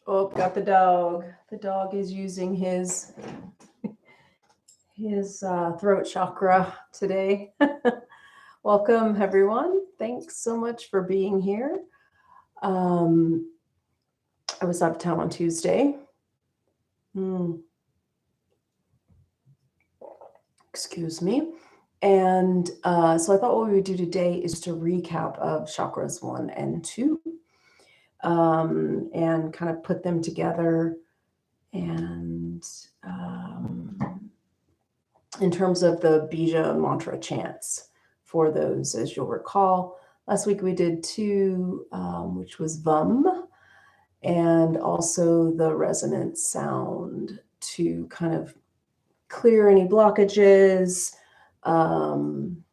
Oh, got the dog. The dog is using his throat chakra today. Welcome, everyone. Thanks so much for being here. I was out of town on Tuesday. Excuse me. And so I thought what we would do today is to recap of chakras 1 and 2 and kind of put them together. And in terms of the bija mantra chants for those, as you'll recall, last week we did 2, which was VUM, and also the resonance sound to kind of clear any blockages.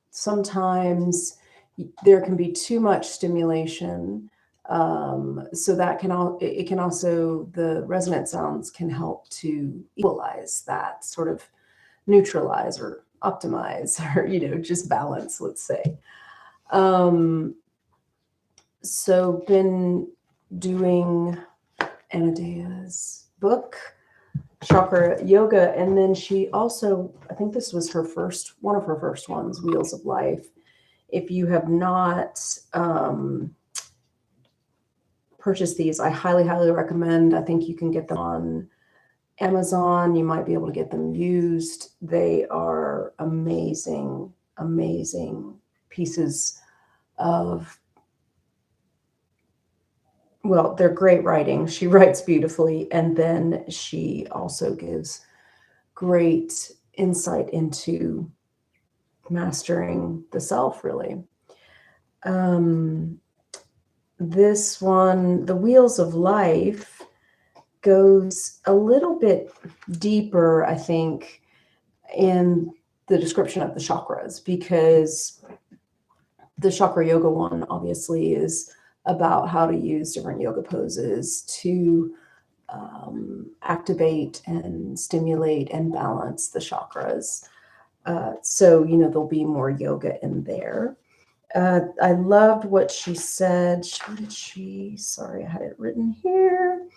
Sometimes there can be too much stimulation, so that it can also, the resonant sounds can help to equalize that, sort of neutralize or optimize, or just balance, let's say. So been doing Anadea's book, Chakra Yoga, and then she also, I think this was one of her first ones, Wheels of Life. If you have not purchased these, I highly recommend. I think you can get them on Amazon. You might be able to get them used. They are amazing pieces of, well, they're great writing. She writes beautifully, and then she also gives great insight into mastering the self, really. This one, The Wheels of Life, goes a little bit deeper, I think, in the description of the chakras, because the chakra yoga one obviously is about how to use different yoga poses to activate and stimulate and balance the chakras. So, there'll be more yoga in there. I loved what she said. What did she? Sorry, I had it written here.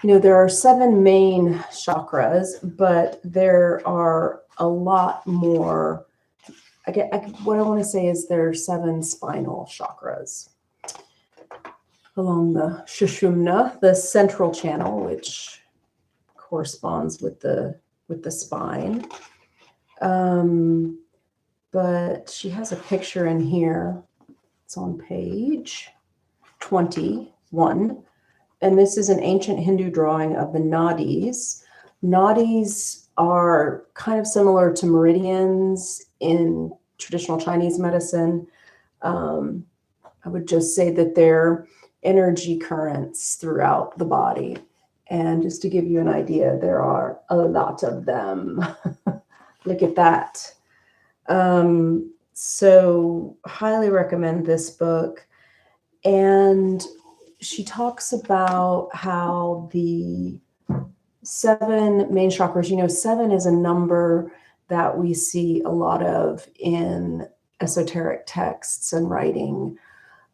There are 7 main chakras, but there are a lot more. What I want to say is there are 7 spinal chakras along the Sushumna, the central channel, which corresponds with the spine. But she has a picture in here. It's on page 21. And this is an ancient Hindu drawing of the nadis. Nadis are kind of similar to meridians in traditional Chinese medicine. I would just say that they're energy currents throughout the body. And just to give you an idea, there are a lot of them. Look at that. So highly recommend this book. And she talks about how the 7 main chakras, 7 is a number that we see a lot of in esoteric texts and writing,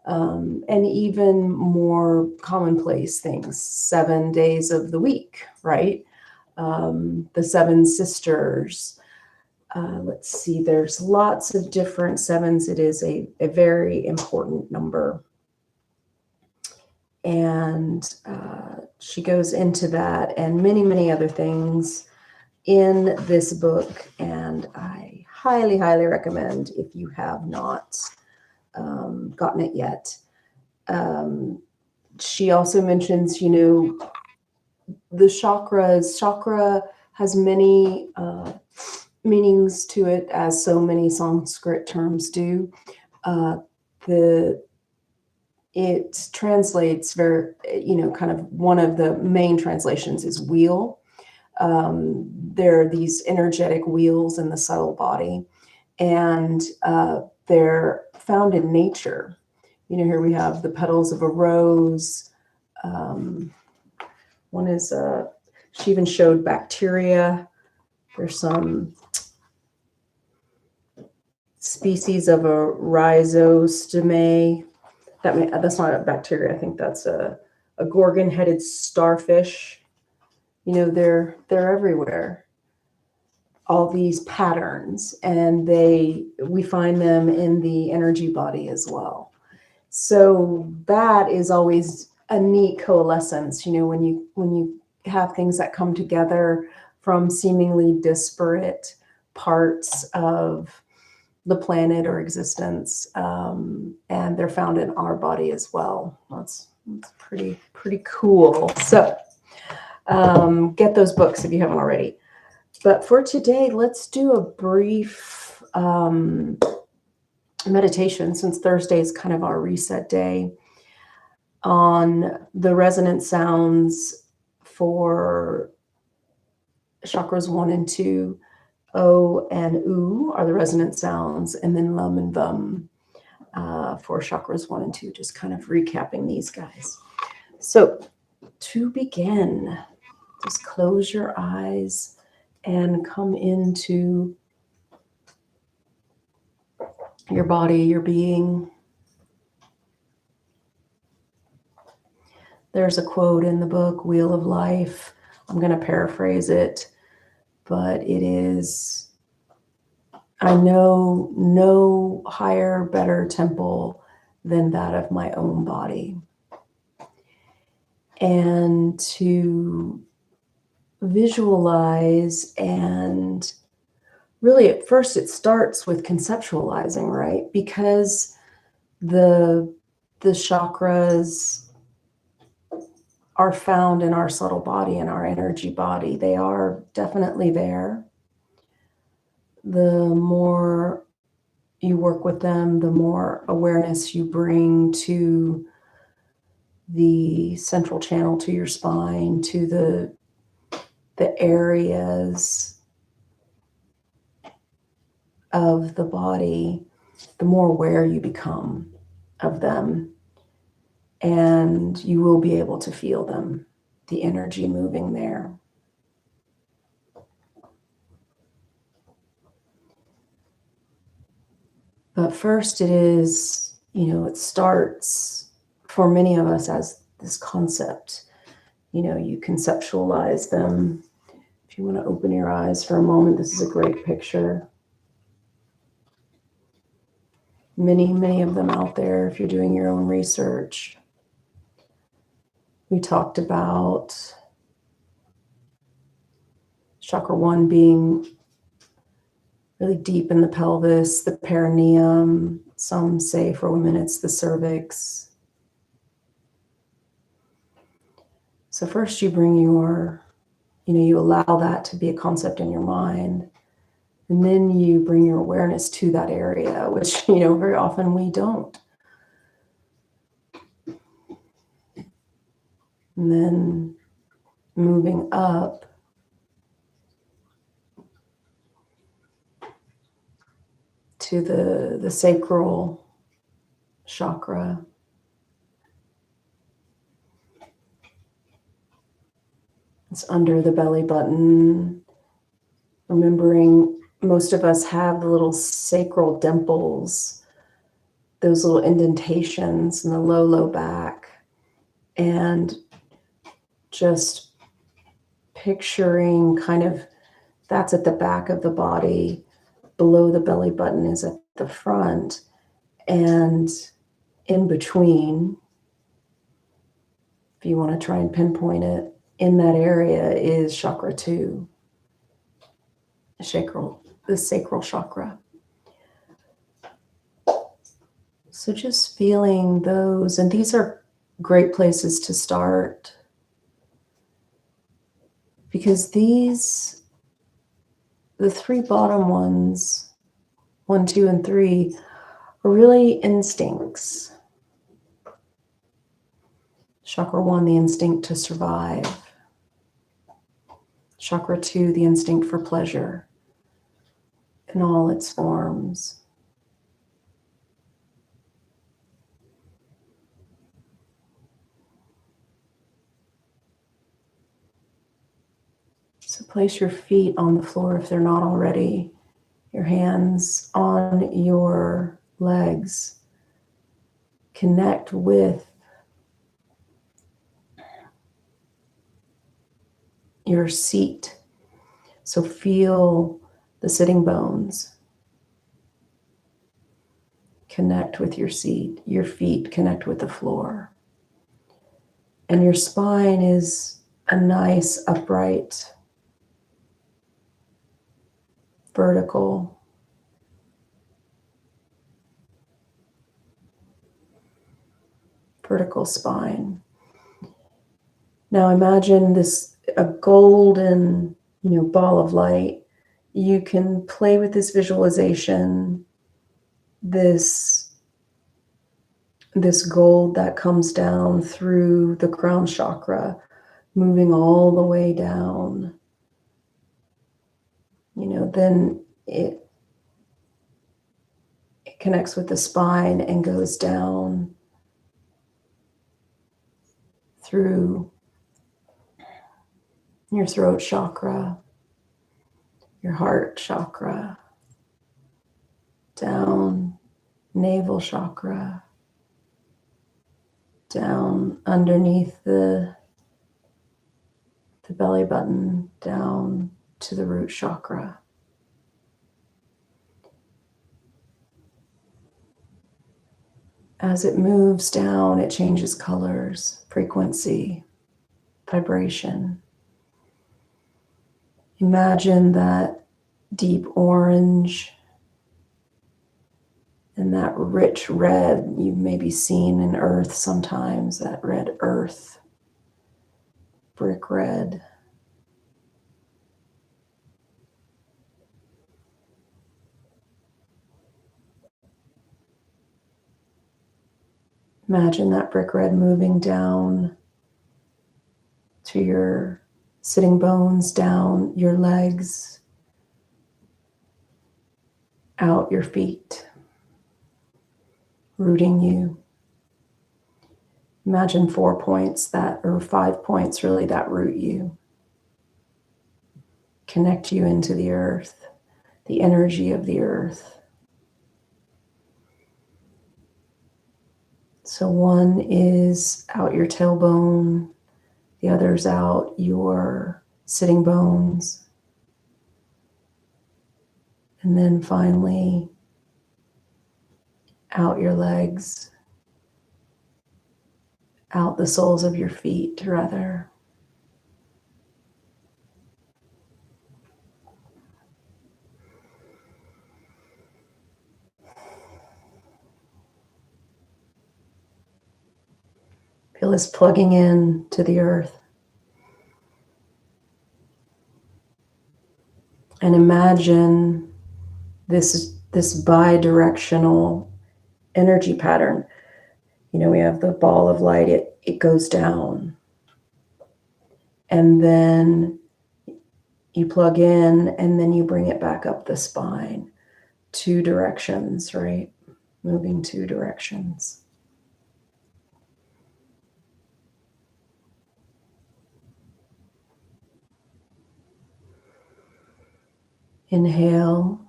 and even more commonplace things, 7 days of the week, right? The 7 sisters. Let's see, there's lots of different 7s. It is a very important number. And she goes into that and many other things in this book. And I highly recommend, if you have not gotten it yet. She also mentions, the chakras. Chakra has many meanings to it, as so many Sanskrit terms do. It translates very, kind of one of the main translations is wheel. There are these energetic wheels in the subtle body, and they're found in nature. Here we have the petals of a rose. One is, she even showed bacteria. There's some species of a rhizostome. That's not a bacteria. I think that's a a gorgon-headed starfish. You know, they're everywhere. All these patterns, and we find them in the energy body as well. So that is always a neat coalescence, you know, when you have things that come together from seemingly disparate parts of the planet or existence, and they're found in our body as well. That's pretty cool. So get those books if you haven't already. But for today, let's do a brief meditation, since Thursday is kind of our reset day, on the resonant sounds for chakras 1 and 2. O and U are the resonant sounds, and then lum and vum for chakras 1 and 2. Just kind of recapping these guys. So to begin, just close your eyes and come into your body, your being. There's a quote in the book, Wheel of Life. I'm going to paraphrase it, but it is, I know no higher, better temple than that of my own body. And to visualize, and really at first it starts with conceptualizing, right? Because the chakras are found in our subtle body and our energy body. They are definitely there. The more you work with them, the more awareness you bring to the central channel, to your spine, to the areas of the body, the more aware you become of them. And you will be able to feel them, the energy moving there. But first it is, you know, it starts for many of us as this concept. You know, you conceptualize them. If you want to open your eyes for a moment, this is a great picture. Many of them out there if you're doing your own research. We talked about chakra 1 being really deep in the pelvis, the perineum. Some say for women it's the cervix. So first you bring you allow that to be a concept in your mind. And then you bring your awareness to that area, which, you know, very often we don't. And then moving up to the sacral chakra. It's under the belly button. Remembering most of us have the little sacral dimples, those little indentations in the low back. And just picturing kind of that's at the back of the body, below the belly button is at the front, and in between, if you want to try and pinpoint it, in that area is chakra 2, the sacral chakra. So just feeling those, and these are great places to start, because the 3 bottom ones, 1, 2, and 3, are really instincts. Chakra 1, the instinct to survive. Chakra 2, the instinct for pleasure in all its forms. So place your feet on the floor if they're not already. Your hands on your legs. Connect with your seat. So feel the sitting bones. Connect with your seat. Your feet connect with the floor. And your spine is a nice, upright, vertical. Vertical spine. Now imagine this, a golden, ball of light. You can play with this visualization, this gold that comes down through the crown chakra, moving all the way down. Then it connects with the spine and goes down through your throat chakra, your heart chakra, down navel chakra, down underneath the belly button, down to the root chakra. As it moves down, it changes colors, frequency, vibration. Imagine that deep orange and that rich red you've maybe seen in earth sometimes, that red earth, brick red. Imagine that brick red moving down to your sitting bones, down your legs, out your feet, rooting you. Imagine 4 points or 5 points really that root you, connect you into the earth, the energy of the earth. So one is out your tailbone, the other's out your sitting bones. And then finally out your legs, out the soles of your feet, rather. Feel this plugging in to the earth. And imagine this bi-directional energy pattern. We have the ball of light, it goes down. And then you plug in and then you bring it back up the spine. 2 directions, right? Moving 2 directions. Inhale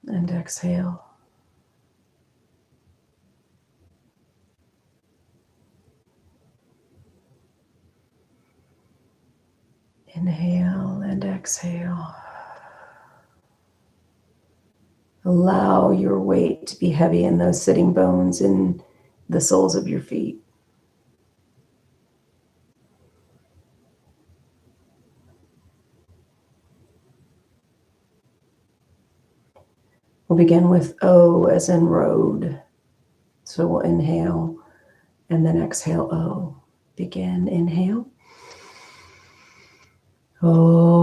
and exhale. Inhale and exhale. Allow your weight to be heavy in those sitting bones in the soles of your feet. We'll begin with O as in road. So we'll inhale and then exhale O. Begin, inhale. O.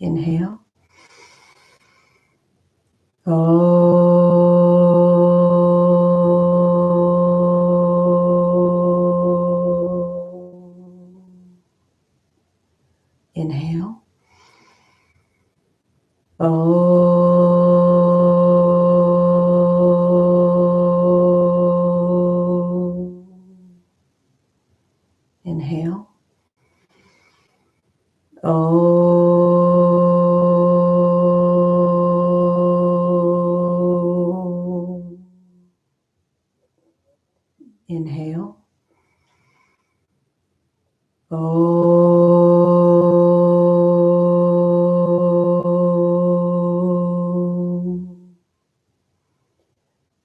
Inhale. Inhale. Inhale. Inhale.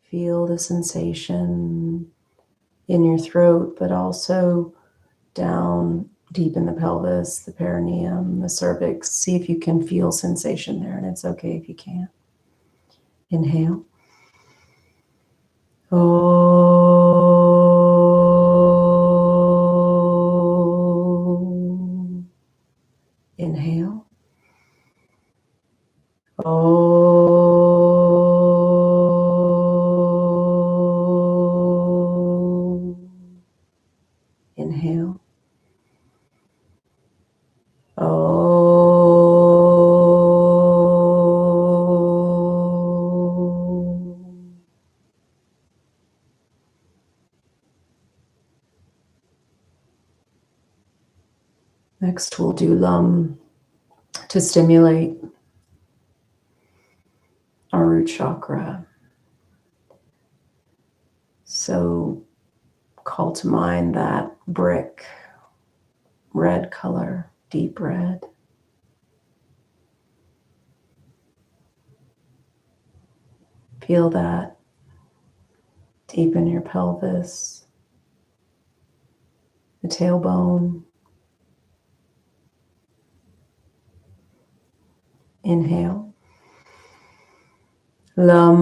Feel the sensation in your throat, but also down deep in the pelvis, the perineum, the cervix. See if you can feel sensation there, and it's okay if you can't. Inhale. Inhale. Inhale. Next, we'll do Lum to stimulate our root chakra. So call to mind that brick, red color, deep red. Feel that deep in your pelvis, the tailbone. Inhale. Lum.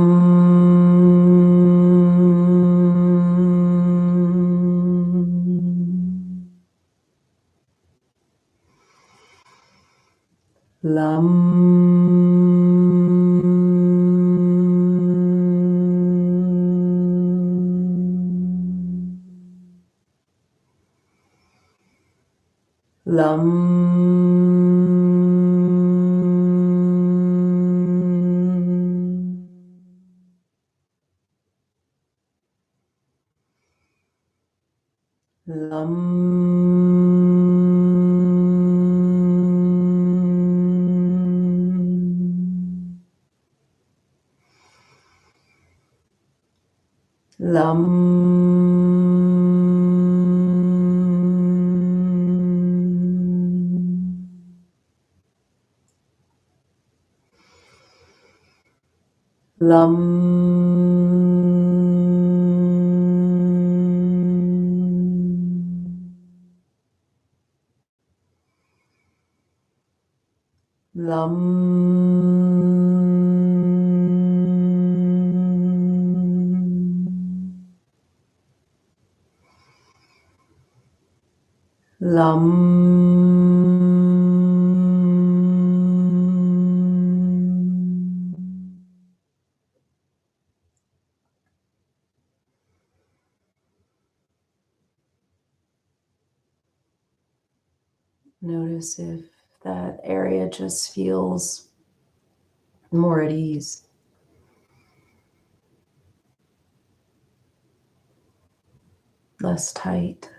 Lum. Lum. Lum. Lum. Notice if that area just feels more at ease. Less tight.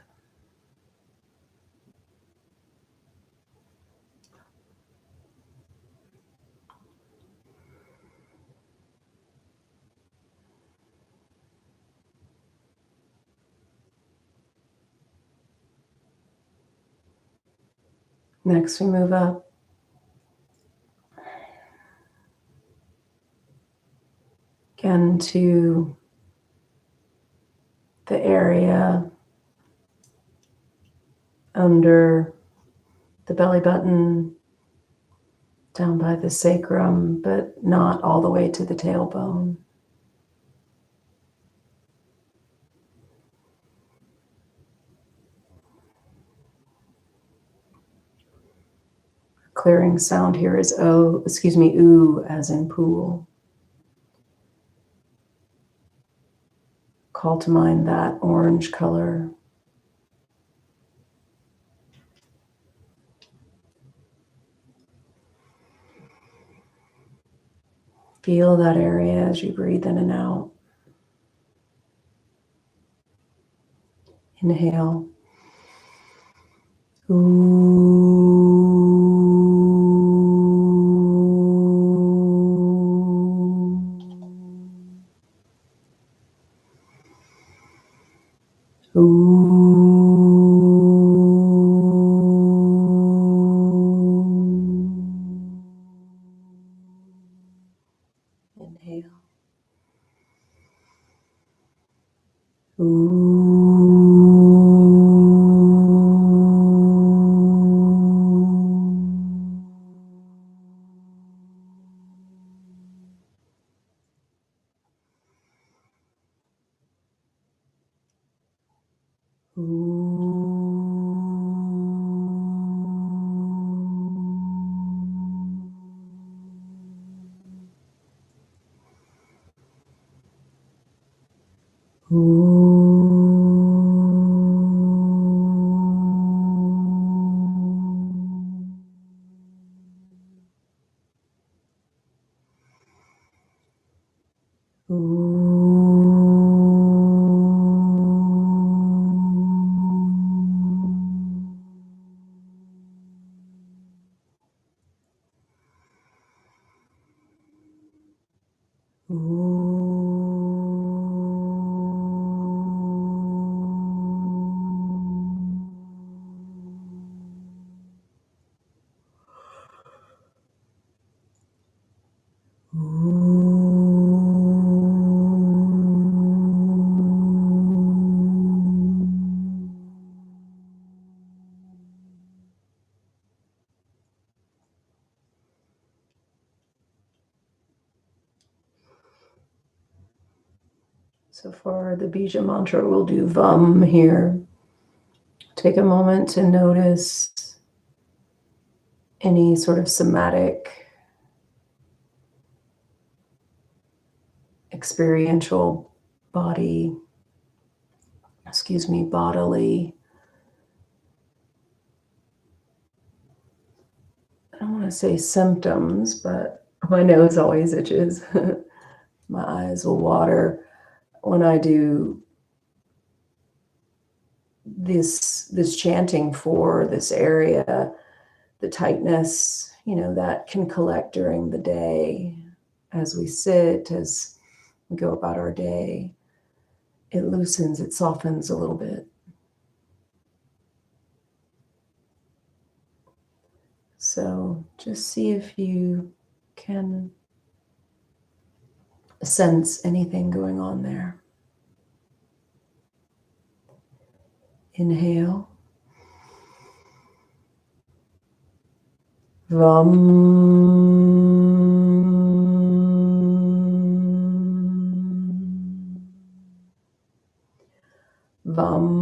Next, we move up. Again to the area under the belly button, down by the sacrum, but not all the way to the tailbone. Clearing sound here is ooh, as in pool. Call to mind that orange color. Feel that area as you breathe in and out. Inhale. Ooh. Inhale. So for the Bija mantra, we'll do VUM here. Take a moment to notice any sort of somatic, experiential bodily, I don't want to say symptoms, but my nose always itches. My eyes will water when I do this chanting for this area. The tightness, that can collect during the day as we sit, as we go about our day. It loosens, it softens a little bit. So just see if you can sense anything going on there. Inhale. VUM. VUM.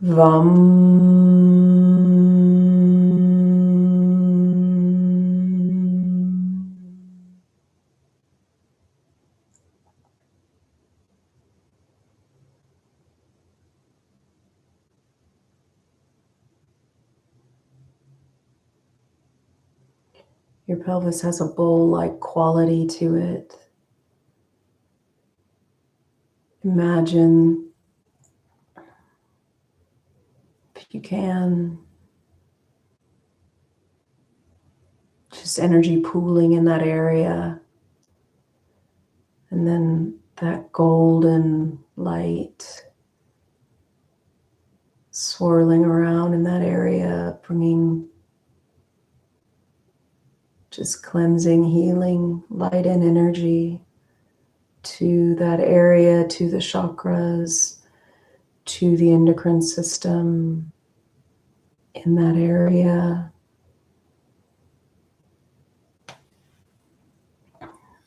VUM. Your pelvis has a bowl-like quality to it. Imagine, if you can, just energy pooling in that area. And then that golden light swirling around in that area, bringing just cleansing, healing, light and energy to that area, to the chakras, to the endocrine system in that area.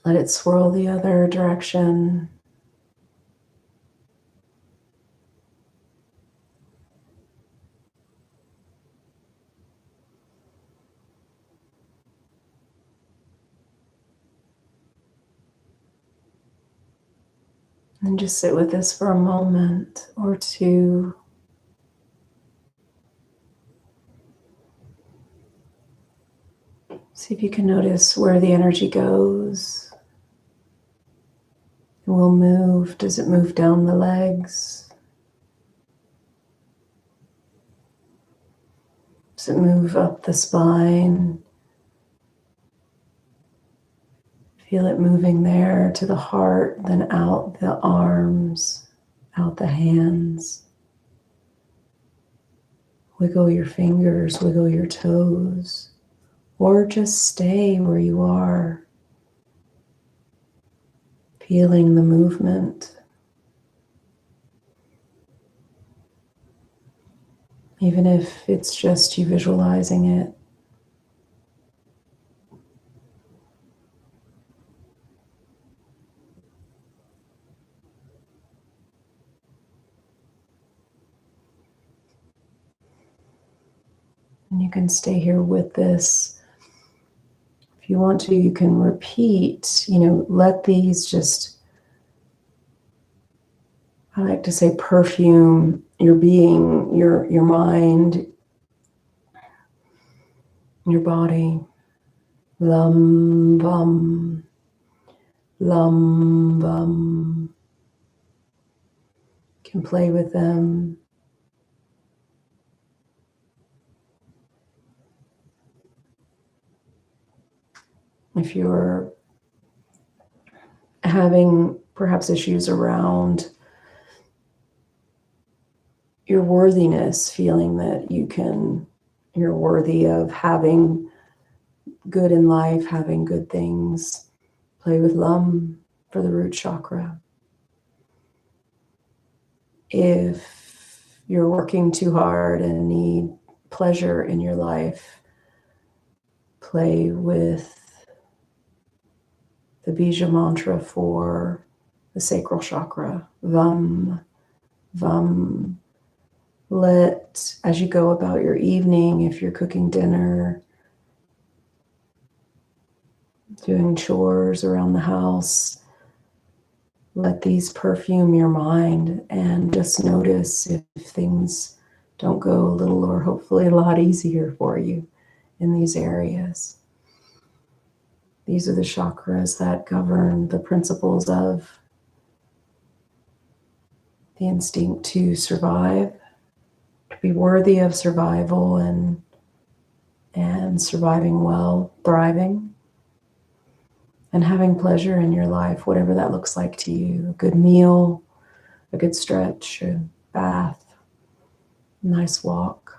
Let it swirl the other direction. And just sit with this for a moment or two. See if you can notice where the energy goes. It will move. Does it move down the legs? Does it move up the spine? Feel it moving there to the heart, then out the arms, out the hands. Wiggle your fingers, wiggle your toes, or just stay where you are, feeling the movement. Even if it's just you visualizing it. And you can stay here with this. If you want to, you can repeat, let these just, I like to say, perfume your being, your mind, your body. Lum, bum, lum, bum. You can play with them. If you're having perhaps issues around your worthiness, feeling that you're worthy of having good in life, having good things, play with Lum for the root chakra. If you're working too hard and need pleasure in your life, play with the bija mantra for the sacral chakra, Vam, Vam. Let, as you go about your evening, if you're cooking dinner, doing chores around the house, let these perfume your mind and just notice if things don't go a little or hopefully a lot easier for you in these areas. These are the chakras that govern the principles of the instinct to survive, to be worthy of survival and surviving well, thriving, and having pleasure in your life, whatever that looks like to you. A good meal, a good stretch, a bath, a nice walk.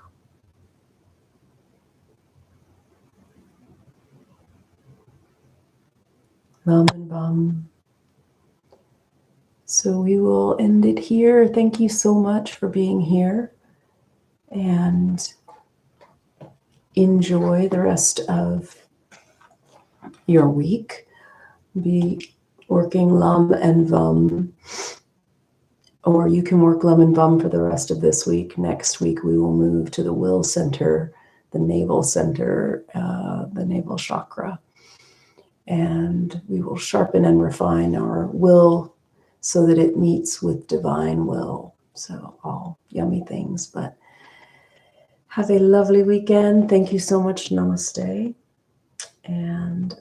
Lum and bum. So we will end it here. Thank you so much for being here, and enjoy the rest of your week. Be working Lum and Vum, or you can work Lum and Vum for the rest of this week. Next week we will move to the will center, the navel center, the navel chakra, and we will sharpen and refine our will so that it meets with divine will. So all yummy things, but have a lovely weekend. Thank you so much. Namaste. And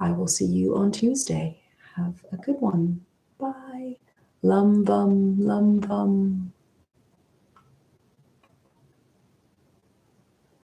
I will see you on Tuesday. Have a good one. Bye. Lum bum, lum bum.